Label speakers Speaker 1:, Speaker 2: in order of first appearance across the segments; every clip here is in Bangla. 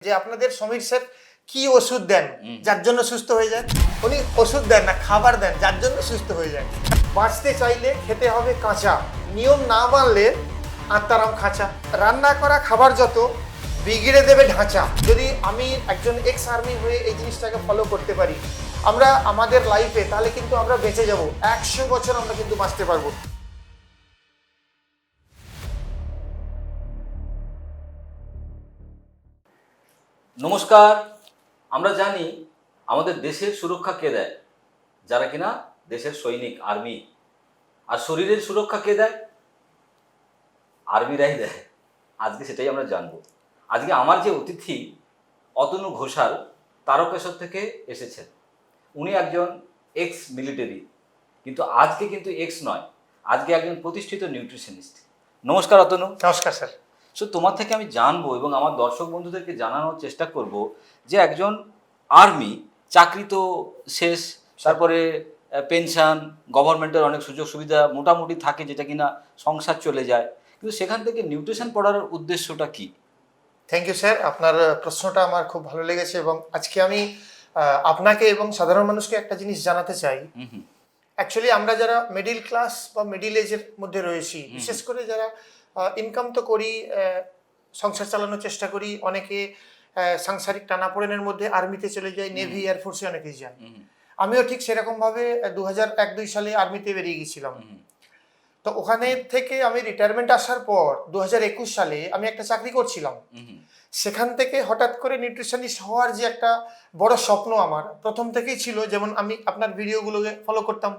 Speaker 1: যে আপনাদের সমীর স্যার কি ওষুধ দেন যার জন্য সুস্থ হয়ে যায়? উনি ওষুধ দেন না, খাবার দেন যার জন্য সুস্থ হয়ে যায়। বাঁচতে চাইলে খেতে হবে কাঁচা, নিয়ম না মানলে আত্মারাম খাঁচা। রান্না করা খাবার যত বিগড়ে দেবে ঢাঁচা। যদি আমি একজন এক্স আর্মি হয়ে এই জিনিসটাকে ফলো করতে পারি আমরা আমাদের লাইফে, তাহলে কিন্তু আমরা বেঁচে যাব 100 বছর, আমরা কিন্তু বাঁচতে পারবো।
Speaker 2: নমস্কার। আমরা জানি আমাদের দেশের সুরক্ষা কে দেয়? যারা কিনা দেশের সৈনিক, আর্মি। আর শরীরের সুরক্ষা কে দেয়? আর্মিরাই দেয়। আজকে সেটাই আমরা জানবো। আজকে আমার যে অতিথি অতনু ঘোষাল তারকেশ্বর থেকে এসেছেন। উনি একজন এক্স মিলিটারি, কিন্তু আজকে কিন্তু এক্স নয়, আজকে একজন প্রতিষ্ঠিত নিউট্রিশনিস্ট। নমস্কার অতনু।
Speaker 1: নমস্কার স্যার।
Speaker 2: সো তোমার থেকে আমি জানবো এবং আমার দর্শক বন্ধুদেরকে জানানোর চেষ্টা করব যে একজন আর্মি চাকরি তো শেষ, তারপরে পেনশন, গভর্নমেন্টের অনেক সুযোগ সুবিধা মোটামুটি থাকে, যেটা কিনা সংসার চলে যায়, কিন্তু সেখান থেকে নিউট্রিশন পড়ার উদ্দেশ্যটা কি?
Speaker 1: থ্যাংক ইউ স্যার, আপনার প্রশ্নটা আমার খুব ভালো লেগেছে এবং আজকে আমি আপনাকে এবং সাধারণ মানুষকে একটা জিনিস জানাতে চাই। অ্যাকচুয়ালি আমরা যারা মিডিল ক্লাস বা মিডিল এজের মধ্যে রয়েছি, বিশেষ করে যারা ইনকাম তো করি, সংসার চালানোর চেষ্টা করি, অনেকে সাংসারিক টানাপোড়েনের মধ্যে আর্মিতে চলে যায়, নেভি, এয়ারফোর্সে অনেকেই যায়। আমিও ঠিক সেরকমভাবে 2001-2 সালে আর্মিতে বেরিয়ে গেছিলাম। তো ওখানে থেকে আমি রিটায়ারমেন্ট আসার পর 2021 সালে আমি একটা চাকরি করছিলাম। সেখান থেকে হঠাৎ করে নিউট্রিশনিস্ট হওয়ার যে একটা বড় স্বপ্ন আমার প্রথম থেকেই ছিল। যেমন আমি আপনার ভিডিওগুলোকে ফলো করতাম,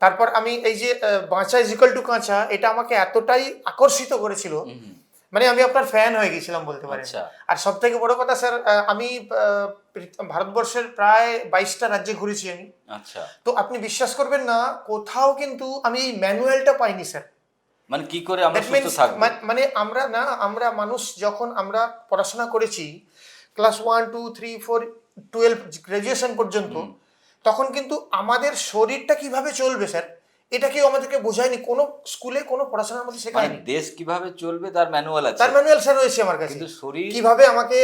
Speaker 1: তারপর আমি এই যে বাঁচা ইজ ইকুয়াল টু কাঁচা, এটা আমাকে এতটাই আকর্ষিত করেছিল, মানে আমি আপনার ফ্যান হয়ে গেছিলাম বলতে পারেন। আর সব থেকে বড় কথা স্যার, আমি ভারতবর্ষের প্রায় 22টা রাজ্যে ঘুরেছি আমি।
Speaker 2: আচ্ছা,
Speaker 1: তো আপনি বিশ্বাস করবেন না, কোথাও কিন্তু আমি এই ম্যানুয়ালটা পাইনি স্যার।
Speaker 2: মানে কি করে আমরা সুস্থ থাকব?
Speaker 1: মানে আমরা মানুষ যখন আমরা পড়াশোনা করেছি ক্লাস 1, 2, 3, 4, 12 গ্রাজুয়েশন পর্যন্ত, তখন কিন্তু আমাদের শরীরটা কিভাবে চলবে স্যার এটা কেউ আমাদেরকে বোঝায়নি, কোনো স্কুলে কোনো পড়াশোনার মধ্যে শেখায়নি।
Speaker 2: দেশ কিভাবে চলবে তার ম্যানুয়াল আছে,
Speaker 1: তার ম্যানুয়াল স্যার রয়েছে আমার কাছে।
Speaker 2: কিন্তু শরীর
Speaker 1: কিভাবে আমাকে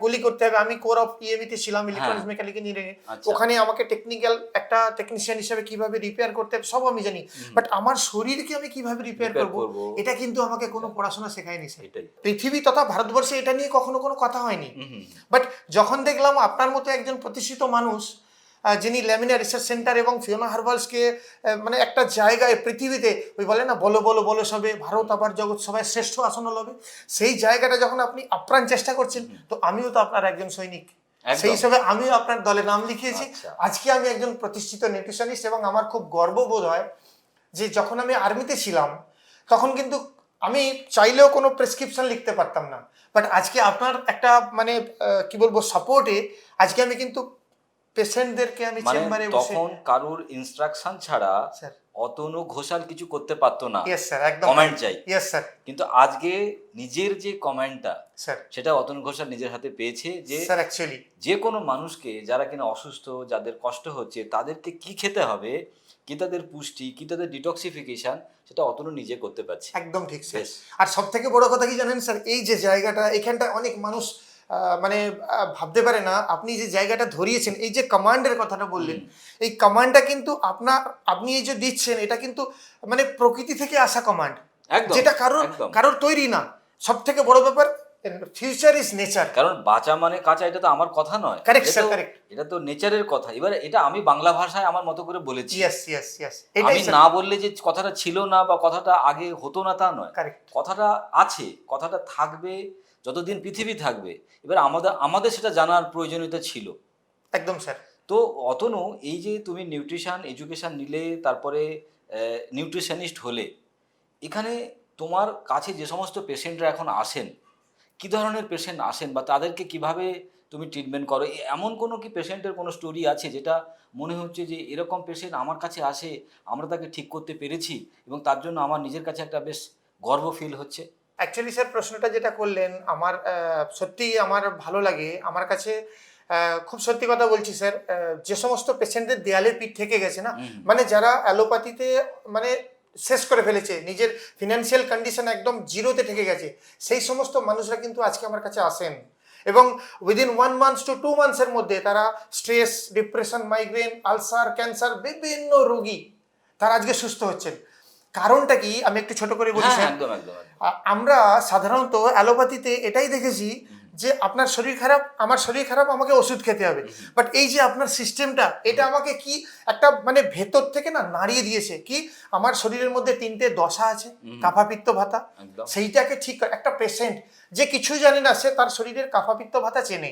Speaker 1: গুলি করতে হবে, আমি কোর অফ ইএমই তে ছিলাম, ইলেকট্রনিক্স মেকানিক্যাল ইঞ্জিনিয়ারিং। ওখানে আমাকে টেকনিক্যাল একটা টেকনিশিয়ান হিসেবে কিভাবে রিপেয়ার করতে হবে সব আমি জানি, বাট আমার শরীরকে আমি কিভাবে রিপেয়ার করব এটা কিন্তু আমাকে কোনো পড়াশোনা শেখায়নি স্যার। পৃথিবী তথা ভারতবর্ষে এটা নিয়ে কখনো কোনো কথা হয়নি। বাট যখন দেখলাম আপনার মতো একজন প্রতিষ্ঠিত মানুষ, যিনি ল্যামিনা রিসার্চ সেন্টার এবং ফিওনা হার্বালসকে মানে একটা জায়গায় পৃথিবীতে, ওই বলে না বলো বলো বলো সবে, ভারত আবার জগৎ সবাই শ্রেষ্ঠ আসন লবে, সেই জায়গাটা যখন আপনি আপ্রাণ চেষ্টা করছেন, তো আমিও তো আপনার একজন সৈনিক, সেই হিসাবে আমিও আপনার দলে নাম লিখিয়েছি। আজকে আমি একজন প্রতিষ্ঠিত নিউট্রিশনিস্ট এবং আমার খুব গর্ববোধ হয় যে যখন আমি আর্মিতে ছিলাম তখন কিন্তু আমি চাইলেও কোনো প্রেসক্রিপশন লিখতে পারতাম না, বাট আজকে আপনার একটা মানে কি বলবো সাপোর্টে আজকে আমি কিন্তু পেশেন্টদেরকে আমি চেম্বারে বসে,
Speaker 2: তখন কারোর ইনস্ট্রাকশন ছাড়া অতনু ঘোষাল কিছু করতে পারতো না।
Speaker 1: ইয়েস স্যার, একদম
Speaker 2: কমেন্ট চাই।
Speaker 1: Yes sir.
Speaker 2: কিন্তু আজকে নিজের যে কমেন্টটা
Speaker 1: স্যার,
Speaker 2: সেটা অতনু ঘোষাল নিজের হাতে পেয়েছে, যে
Speaker 1: স্যার অ্যাকচুয়ালি
Speaker 2: যে কোনো মানুষকে যারা কিনা অসুস্থ, যাদের কষ্ট হচ্ছে, তাদেরকে কি খেতে হবে, কি তাদের পুষ্টি, কি তাদের ডিটক্সিফিকেশন, সেটা অতনু নিজে করতে পারছে।
Speaker 1: একদম ঠিক স্যার। আর সব থেকে বড় কথা কি জানেন স্যার, এই যে জায়গাটা, এখানটা অনেক মানুষ মানে ভাবতে পারে না, আপনি যে জায়গাটা ধরিয়েছেন, এই যে কমান্ডের কথাটা বললেন, এই কমান্ডটা কিন্তু আপনি এই যে দিচ্ছেন, এটা কিন্তু মানে প্রকৃতি থেকে আসা কমান্ড, যেটা কারোর তৈরি না। সব থেকে বড় ব্যাপার, ফিউচার ইজ নেচার।
Speaker 2: কারণ বাঁচা মানে কাঁচা, এটা তো আমার কথা নয়,
Speaker 1: কারেক্ট স্যার, কারেক্ট।
Speaker 2: এটা তো নেচারের কথা। এবার এটা আমি বাংলা ভাষায় আমার মতো করে বলেছি।
Speaker 1: Yes yes yes.
Speaker 2: আমি না বললে যে কথাটা ছিল না বা কথাটা আগে হতো না তা নয়, কথাটা আছে, কথাটা থাকবে যতদিন পৃথিবী থাকবে। এবার আমাদের সেটা জানার প্রয়োজনীয়তা ছিল।
Speaker 1: একদম স্যার।
Speaker 2: তো অতনু, এই যে তুমি নিউট্রিশন এডুকেশন নিলে, তারপরে নিউট্রিশনিস্ট হলে, এখানে তোমার কাছে যে সমস্ত পেশেন্টরা এখন আসেন, কী ধরনের পেশেন্ট আসেন বা তাদেরকে কিভাবে তুমি ট্রিটমেন্ট করো? এমন কোনো কি পেশেন্টের কোনো স্টোরি আছে যেটা মনে হচ্ছে যে এরকম পেশেন্ট আমার কাছে আসে, আমরা তাকে ঠিক করতে পেরেছি এবং তার জন্য আমার নিজের কাছে একটা বেশ গর্ব ফিল হচ্ছে?
Speaker 1: অ্যাকচুয়ালি স্যার, প্রশ্নটা যেটা করলেন আমার সত্যিই আমার ভালো লাগে। আমার কাছে খুব সত্যি কথা বলছি স্যার, যে সমস্ত পেশেন্টদের দেয়ালের পিঠ থেকে গেছে না, মানে যারা অ্যালোপ্যাথিতে মানে শেষ করে ফেলেছে, নিজের ফিনান্সিয়াল কন্ডিশন একদম জিরোতে থেকে গেছে, সেই সমস্ত মানুষরা কিন্তু আজকে আমার কাছে আসেন। এবং উইদিন 1 মান্থ টু 2 মান্থসের মধ্যে তারা stress, depression, migraine, ulcer, cancer, বিভিন্ন রোগী তারা আজকে সুস্থ হচ্ছেন। কারণটা কি আমি একটু ছোট করে বলি
Speaker 2: হ্যাঁ,
Speaker 1: স্যার।
Speaker 2: একদম একদম একদম।
Speaker 1: আমরা সাধারণত অ্যালোপ্যাথিতে এটাই দেখেছি যে আপনার শরীর খারাপ, আমার শরীর খারাপ, আমাকে ওষুধ খেতে হবে। বাট এই যে আপনার সিস্টেমটা, এটা আমাকে কি একটা মানে ভেতর থেকে না নাড়িয়ে দিয়েছে কি আমার শরীরের মধ্যে 3টে দশা আছে, কাফা পিত্ত ভাতা,
Speaker 2: একদম।
Speaker 1: সেইটাকে ঠিক করে একটা পেশেন্ট যে কিছু জানে না সে তার শরীরের কাফা পিত্ত ভাতা চেনে,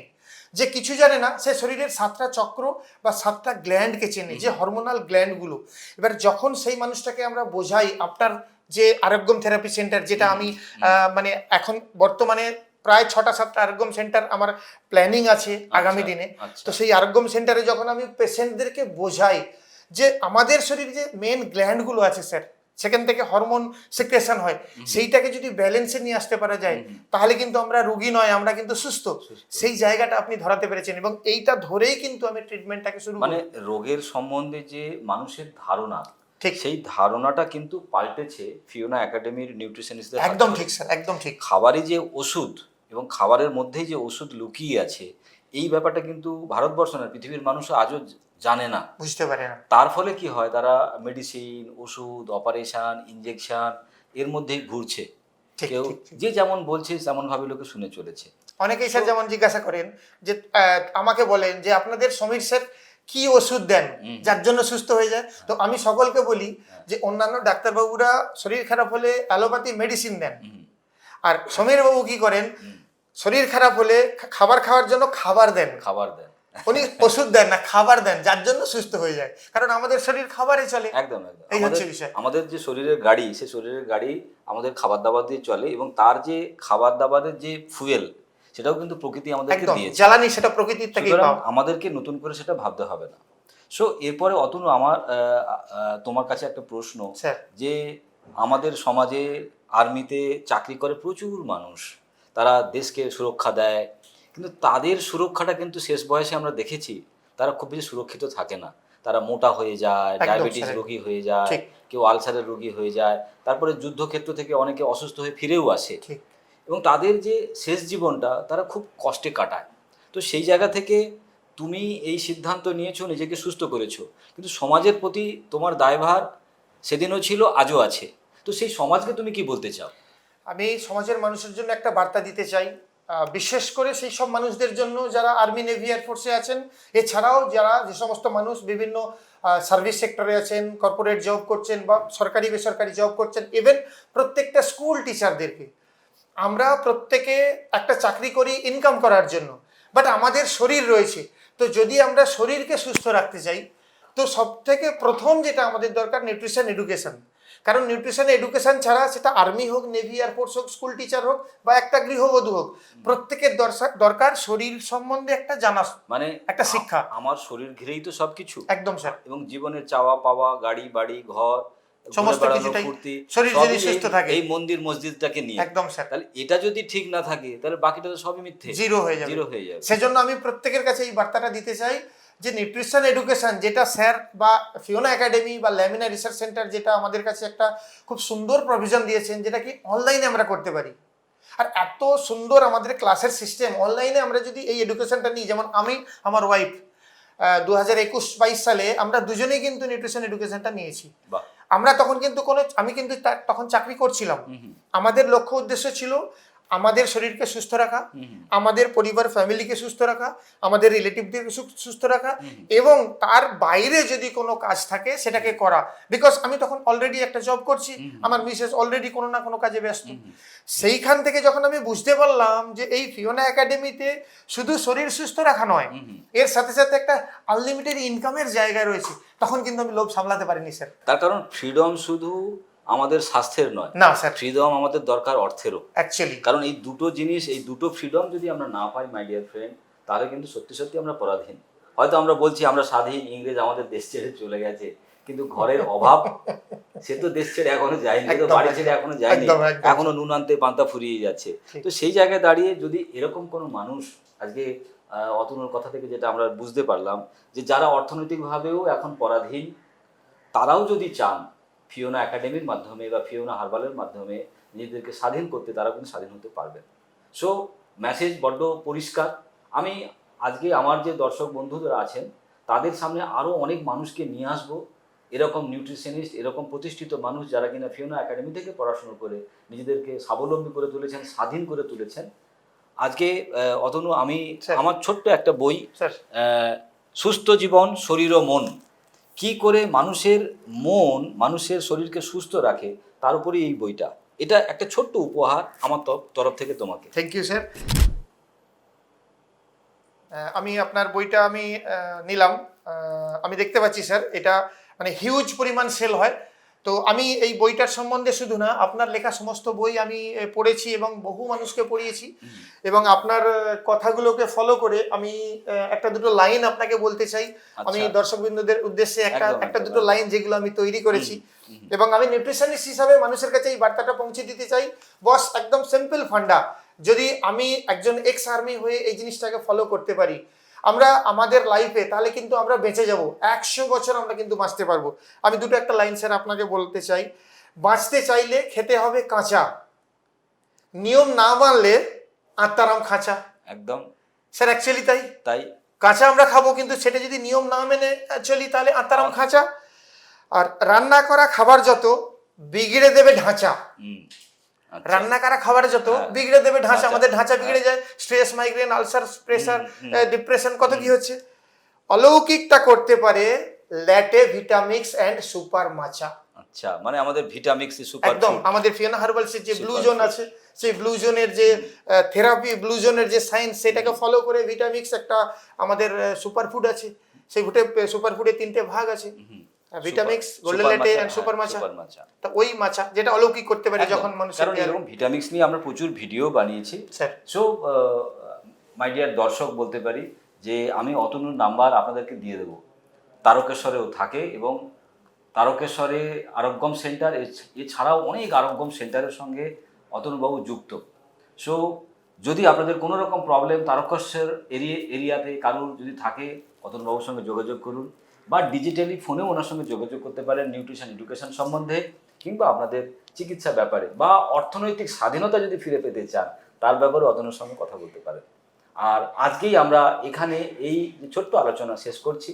Speaker 1: যে কিছু জানে না সে শরীরের 7টা চক্র বা 7টা গ্ল্যান্ডকে চেনে, যে হরমোনাল গ্ল্যান্ডগুলো। এবার যখন সেই মানুষটাকে আমরা বোঝাই আপনার যে আরোগ্যম থেরাপি সেন্টার, যেটা আমি মানে এখন বর্তমানে প্রায় 6টা 7টা আরোগ্যম সেন্টার আমার প্ল্যানিং আছে আগামী দিনে। তো সেই আরোগ্যম সেন্টারে যখন আমি পেশেন্টদেরকে বোঝাই যে আমাদের শরীরে যে মেন গ্ল্যান্ডগুলো আছে স্যার, সেখান থেকে হরমোন সিক্রেশন হয়, সেইটাকে যদি ব্যালেন্সে নিয়ে আসতে পারা যায় তাহলে কিন্তু আমরা রোগী নয়, আমরা কিন্তু সুস্থ। সেই জায়গাটা আপনি ধরাতে পেরেছেন এবং এইটা ধরেই কিন্তু আমি ট্রিটমেন্টটাকে শুরু
Speaker 2: মানে
Speaker 1: করি।
Speaker 2: রোগের সম্বন্ধে যে মানুষের ধারণা,
Speaker 1: ঠিক,
Speaker 2: সেই ধারণাটা কিন্তু পাল্টেছে ফিওনা একাডেমির নিউট্রিশনিস্টদের হাত
Speaker 1: একদম
Speaker 2: ধরে।
Speaker 1: ঠিক স্যার, একদম ঠিক।
Speaker 2: খাবারে যে ওষুধ এবং খাবারের মধ্যেই যে ওষুধ লুকিয়ে আছে, এই ব্যাপারটা কিন্তু ভারতবর্ষ না, পৃথিবীর মানুষ আজও জানে না।
Speaker 1: বুঝতে পারে না।
Speaker 2: তার ফলে কি হয়, তারা মেডিসিন, ওষুধ, অপারেশন, ইনজেকশন এর মধ্যেই ঘুরছে।
Speaker 1: ঠিক,
Speaker 2: কেউ
Speaker 1: ঠিক, ঠিক।
Speaker 2: যে যেমন বলছে তেমন ভাবে লোকে শুনে চলেছে।
Speaker 1: অনেকেই স্যার যেমন জিজ্ঞাসা করেন যে আমাকে বলেন যে আপনাদের সমীর স্যার কি ওষুধ দেন যার জন্য সুস্থ হয়ে যায়। তো আমি সকলকে বলি যে অন্যান্য ডাক্তারবাবুরা শরীর খারাপ হলে অ্যালোপ্যাথি মেডিসিন দেন, আর সমীর বাবু কি করেন, শরীর খারাপ হলে খাবার খাওয়ার জন্য খাবার দেন।
Speaker 2: খাবার দেন,
Speaker 1: উনি ওষুধ দেন না, খাবার দেন, যার জন্য সুস্থ হয়ে যায়, কারণ আমাদের শরীর খাবারে চলে।
Speaker 2: একদম একদম।
Speaker 1: এই হচ্ছে বিষয়।
Speaker 2: আমাদের যে শরীরের গাড়ি, সে শরীরের গাড়ি আমাদের খাবার দাবার দিয়ে চলে, এবং তার যে খাবার দাবারের যে ফুয়েল, সেটাও কিন্তু প্রকৃতি আমাদেরকে
Speaker 1: একদম
Speaker 2: দিয়েছে।
Speaker 1: জ্বালানি সেটা প্রকৃতির থেকেই
Speaker 2: সুতরাং
Speaker 1: পাওয়া।
Speaker 2: আমাদেরকে নতুন করে সেটা ভাবতে হবে না। সো এরপরে অতনু, আমার তোমার কাছে একটা প্রশ্ন,
Speaker 1: স্যার
Speaker 2: যে আমাদের সমাজে আর্মিতে চাকরি করে প্রচুর মানুষ, তারা দেশকে সুরক্ষা দেয়, কিন্তু তাদের সুরক্ষাটা কিন্তু শেষ বয়সে আমরা দেখেছি তারা খুব বেশি সুরক্ষিত থাকে না। তারা মোটা হয়ে যায়,
Speaker 1: একদম
Speaker 2: ডায়াবেটিস
Speaker 1: স্যার,
Speaker 2: রোগী হয়ে যায়,
Speaker 1: ঠিক।
Speaker 2: কেউ আলসারের রোগী হয়ে যায়, তারপরে যুদ্ধক্ষেত্র থেকে অনেকে অসুস্থ হয়ে ফিরেও আসে,
Speaker 1: ঠিক।
Speaker 2: এবং তাদের যে শেষ জীবনটা তারা খুব কষ্টে কাটায়। তো সেই জায়গা থেকে তুমি এই সিদ্ধান্ত নিয়েছো, নিজেকে সুস্থ করেছো, কিন্তু সমাজের প্রতি তোমার দায়ভার সেদিনও ছিল, আজও আছে। তো সেই সমাজকে তুমি কি বলতে চাও?
Speaker 1: আমি সমাজের মানুষের জন্য একটা বার্তা দিতে চাই, বিশেষ করে সেই সব মানুষদের জন্য যারা আর্মি, নেভি, এয়ারফোর্সে আছেন, এছাড়াও যারা যে সমস্ত মানুষ বিভিন্ন সার্ভিস সেক্টরে আছেন, কর্পোরেট জব করছেন বা সরকারি বেসরকারি জব করছেন, ইভেন প্রত্যেকটা স্কুল টিচারদেরকে, আমরা প্রত্যেকে একটা চাকরি করি ইনকাম করার জন্য, বাট আমাদের শরীর রয়েছে। তো যদি আমরা শরীরকে সুস্থ রাখতে চাই, তো সব থেকে প্রথম যেটা আমাদের দরকার নিউট্রিশন এডুকেশন। কারণ নিউট্রিশন এডুকেশন ছাড়া, সেটা আর্মি হোক, নেভি, এয়ারফোর্স হোক, স্কুল টিচার হোক বা একটা গৃহবধূ হোক, প্রত্যেকের দরকার শরীর সম্বন্ধে একটা জানা,
Speaker 2: মানে
Speaker 1: একটা শিক্ষা।
Speaker 2: আমার শরীর ঘিরেই তো সবকিছু।
Speaker 1: একদম স্যার।
Speaker 2: এবং জীবনের চাওয়া পাওয়া, গাড়ি বাড়ি, ঘর,
Speaker 1: সমস্ত
Speaker 2: ঘুরে বেড়ানো,
Speaker 1: কিছুটাই
Speaker 2: ফুর্তি,
Speaker 1: শরীর
Speaker 2: সবই
Speaker 1: যদি সুস্থ থাকে।
Speaker 2: এই মন্দির মসজিদটাকে নিয়ে।
Speaker 1: একদম স্যার।
Speaker 2: তাহলে এটা যদি ঠিক না থাকে, তাহলে বাকিটা তো সবই মিথ্যে,
Speaker 1: জিরো হয়ে যাবে।
Speaker 2: জিরো হয়ে যাবে।
Speaker 1: সেজন্য আমি প্রত্যেকের কাছে এই বার্তাটা দিতে চাই যে নিউট্রিশন এডুকেশন, যেটা স্যার বা ফিওনা একাডেমি বা ল্যামিনা রিসার্চ সেন্টার, যেটা আমাদের কাছে একটা খুব সুন্দর প্রভিশন দিয়েছেন, যেটা কি অনলাইনে আমরা করতে পারি। আর এত সুন্দর আমাদের ক্লাসের সিস্টেম, অনলাইনে আমরা যদি এই এডুকেশনটা নিই, যেমন আমি, আমার ওয়াইফ 2021-22 সালে আমরা দুজনেই কিন্তু নিউট্রিশন এডুকেশনটা নিয়েছি।
Speaker 2: বাহ।
Speaker 1: আমরা তখন কিন্তু আমি কিন্তু তখন চাকরি করছিলাম। আমাদের লক্ষ্য উদ্দেশ্য ছিল আমাদের শরীরকে সুস্থ রাখা, আমাদের পরিবার ফ্যামিলিকে সুস্থ রাখা, আমাদের রিলেটিভদেরকে সুস্থ রাখা, এবং তার বাইরে যদি কোনো কাজ থাকে সেটাকে করা। বিকজ আমি তখন অলরেডি একটা জব করছি, আমার মিসেস অলরেডি কোনো না কোনো কাজে ব্যস্ত। সেইখান থেকে যখন আমি বুঝতে পারলাম যে এই ফিওনা একাডেমিতে শুধু শরীর সুস্থ রাখা নয়, এর সাথে সাথে একটা আনলিমিটেড ইনকামের জায়গা রয়েছে, তখন কিন্তু আমি লোভ সামলাতে পারিনি স্যার।
Speaker 2: তার কারণ ফ্রিডম শুধু আমাদের স্বাস্থ্যের নয়,
Speaker 1: না স্যার,
Speaker 2: ফ্রিডম আমাদের দরকার অর্থেরও।
Speaker 1: অ্যাকচুয়ালি
Speaker 2: কারণ এই দুটো জিনিস, এই দুটো ফ্রিডম যদি আমরা না পাই মাই ডিয়ার ফ্রেন্ড, তাহলে কিন্তু সত্যি সত্যি আমরা পরাধীন। হয়তো আমরা বলছি আমরা স্বাধীন, ইংরেজ আমাদের দেশ ছেড়ে চলে গেছে, কিন্তু ঘরের অভাব, সে তো দেশ ছেড়ে এখনো যায়নি, তো বাড়ি ছেড়ে এখনো যায়নি, এখনো নুন আনতে পান্তা ফুরিয়ে যাচ্ছে। তো সেই জায়গায় দাঁড়িয়ে যদি এরকম কোনো মানুষ, আজকে অতনুর কথা থেকে যেটা আমরা বুঝতে পারলাম, যে যারা অর্থনৈতিকভাবেও এখন পরাধীন, তারাও যদি চান ফিওনা একাডেমির মাধ্যমে বা ফিওনা হার্বালের মাধ্যমে নিজেদেরকে স্বাধীন করতে, তারা কিন্তু স্বাধীন হতে পারবেন। সো মেসেজ বড্ড পরিষ্কার। আমি আজকে আমার যে দর্শক বন্ধুরা আছেন তাদের সামনে আরও অনেক মানুষকে নিয়ে আসবো, এরকম নিউট্রিশনিস্ট, এরকম প্রতিষ্ঠিত মানুষ যারা কিনা ফিওনা একাডেমি থেকে পড়াশুনো করে নিজেদেরকে স্বাবলম্বী করে তুলেছেন, স্বাধীন করে তুলেছেন। আজকে অতনু, আমি
Speaker 1: স্যার।
Speaker 2: আমার ছোট্ট একটা বই,
Speaker 1: স্যার।
Speaker 2: সুস্থ জীবন শরীর ও মন, কি করে মানুষের মন মানুষের শরীরকে সুস্থ রাখে, তার উপরেই এই বইটা। এটা একটা ছোট্ট উপহার আমার তরফ থেকে তোমাকে।
Speaker 1: Thank you sir. আমি আপনার বইটা আমি নিলাম। আমি দেখতে পাচ্ছি স্যার এটা মানে হিউজ পরিমাণ সেল হয়। তো আমি এই বইটার সম্বন্ধে শুধু না, আপনার লেখা সমস্ত বই আমি পড়েছি এবং বহু মানুষকে পড়িয়েছি, এবং আপনার কথাগুলোকে ফলো করে আমি একটা দুটো লাইন আপনাকে বলতে চাই। আমি দর্শকবৃন্দদের উদ্দেশ্যে একটা দুটো লাইন যেগুলো আমি তৈরি করেছি, এবং আমি নিউট্রিশনিস্ট হিসাবে মানুষের কাছে এই বার্তাটা পৌঁছে দিতে চাই। বস, একদম সিম্পল ফান্ডা, যদি আমি একজন এক্স আর্মি হয়ে এই জিনিসটাকে ফলো করতে পারি আমরা আমাদের লাইফে, তাহলে কিন্তু আমরা বেঁচে যাব, 100 বছর আমরা কিন্তু বাঁচতে পারবো। আমি দুটো একটা লাইন স্যার আপনাকে বলতে চাই। বাঁচতে চাইলে খেতে হবে কাঁচা, নিয়ম না মানলে আত্মারাম খাঁচা।
Speaker 2: একদম
Speaker 1: স্যার, অ্যাকচুয়ালি তাই কাঁচা আমরা খাবো, কিন্তু সেটা যদি নিয়ম না মেনে চলি তাহলে আত্মারাম খাঁচা। আর রান্না করা খাবার যত বিগড়ে দেবে ঢাঁচা। রান্না করা খাবার যত বিগড়ে দেবে ঢাঁচা। আমাদের ঢাঁচা বিগড়ে যায়, stress, migraine, ulcer, pressure, depression, কত কি হচ্ছে। অলৌকিকটা করতে পারে ল্যাটে, ভিটামিক্স এন্ড সুপার মাচা।
Speaker 2: আচ্ছা, মানে আমাদের ভিটামিক্স সুপার,
Speaker 1: একদম আমাদের ফিওনা হার্বালসের যে ব্লু জোন আছে, সেই ব্লু জোনের যে থেরাপি, ব্লু জোনের যে সায়েন্স, সেটাকে ফলো করে ভিটামিক্স একটা আমাদের সুপারফুড আছে। সেই সুপারফুডে 3টে ভাগ আছে, ভিটামিক্স, গোল্ডেন লেটে এন্ড সুপার মাচা। তো ওই মাচা যেটা অলৌকিক করতে পারে যখন মানুষ,
Speaker 2: কারণ এরকম ভিটামিক্স নিয়ে আমরা প্রচুর ভিডিও বানিয়েছি
Speaker 1: স্যার।
Speaker 2: সো মাই ডিয়ার দর্শক, বলতে পারি যে আমি অতনুর নাম্বার আপনাদেরকে দিয়ে দেবো। তারকেশ্বরেও থাকে, এবং তারকেশ্বরে আরোগ্যম সেন্টার, এছাড়াও অনেক আরোগ্যম সেন্টারের সঙ্গে অতনুবাবু যুক্ত। সো যদি আপনাদের কোনো রকম প্রবলেম তারকেশ্বর এরিয়াতে কারোর যদি থাকে, অতনুবাবুর সঙ্গে যোগাযোগ করুন, বা ডিজিটালি ফোনেও ওনার সঙ্গে যোগাযোগ করতে পারেন নিউট্রিশন এডুকেশন সম্বন্ধে, কিংবা আপনাদের চিকিৎসা ব্যাপারে, বা অর্থনৈতিক স্বাধীনতা যদি ফিরে পেতে চান তার ব্যাপারে অতনুর সঙ্গে কথা বলতে পারেন। আর আজকেই আমরা এখানে এই ছোট্ট আলোচনা শেষ করছি।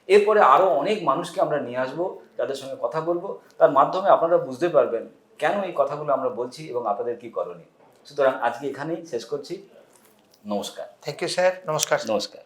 Speaker 2: এরপরে আরও অনেক মানুষকে আমরা নিয়ে আসবো, যাদের সঙ্গে কথা বলবো, তার মাধ্যমে আপনারা বুঝতে পারবেন কেন এই কথাগুলো আমরা বলছি এবং আপনাদের কি করণীয়। সুতরাং আজকে এখানেই শেষ করছি। নমস্কার।
Speaker 1: Thank you sir. নমস্কার।
Speaker 2: নমস্কার।